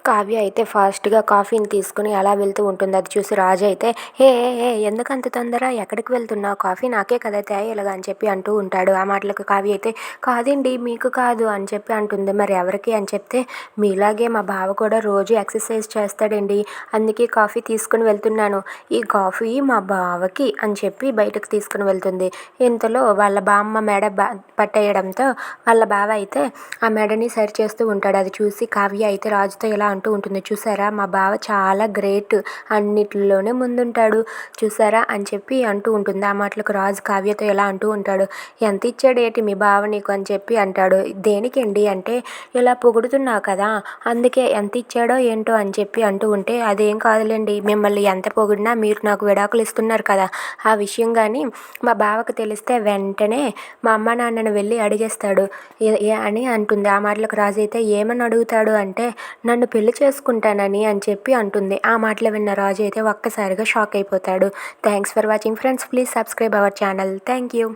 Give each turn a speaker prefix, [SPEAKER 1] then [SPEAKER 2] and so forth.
[SPEAKER 1] కావ్య అయితే ఫాస్ట్‌గా కాఫీని తీసుకొని అలా వెళ్తూ ఉంటుంది. అది చూసి రాజు అయితే "హే! ఏ! ఏ! ఎందుకంత తొందర? ఎక్కడికి వెళ్తున్నావు? కాఫీ నాకే కదా తేయాలిగా" అని చెప్పి అంటూ ఉంటాడు. ఆ మాటలకు కావ్య అయితే "కాదండి మీకు కాదు" అని చెప్పి అంటుంది. "మరి ఎవరికి?" అని చెప్తే "మీలాగే మా బావ కూడా రోజు ఎక్సర్సైజ్ చేస్తాడండి. అందుకే కాఫీ తీసుకొని వెళ్తున్నాను. ఈ కాఫీ మా బావకి" అని చెప్పి బయటకు తీసుకొని వెళ్తుంది. ఇంతలో వాళ్ళ బామ్మ మెడ పట్టేయడంతో వాళ్ళ బావ అయితే ఆ మెడని సరిచేస్తూ ఉంటాడు. అది చూసి కావ్య అయితే రాజుతో ఇలా అంటూ ఉంటుంది. "చూసారా మా బావ చాలా గ్రేట్. అన్నిట్లోనే ముందుంటాడు చూసారా" అని చెప్పి అంటూ ఉంటుంది. ఆ మాటలకు రాజు కావ్యతో ఇలా అంటూ ఉంటాడు. "ఎంత ఇచ్చాడేటి మీ బావ నీకు" అని చెప్పి అంటాడు. "దేనికండి" అంటే "ఇలా పొగుడుతున్నావు కదా అందుకే ఎంత ఇచ్చాడో ఏంటో" అని చెప్పి అంటూ ఉంటే "అదేం కాదులేండి. మిమ్మల్ని ఎంత పొగిడినా మీరు నాకు విడాకులు ఇస్తున్నారు కదా ఆ విషయం కానీ మా బావకు తెలిస్తే వెంటనే మా అమ్మ నాన్నని వెళ్ళి అడిగేస్తాడు" అని అంటుంది. ఆ మాటలకు రాజు అయితే ఏమని అడుగుతాడు అంటే "నన్ను పెళ్లి చేసుకుంటానని" అని చెప్పి అంటుంది. ఆ మాటలు విన్న రాజు అయితే ఒక్కసారిగా షాక్ అయిపోతాడు. Thanks for watching friends. Please subscribe our channel. Thank you.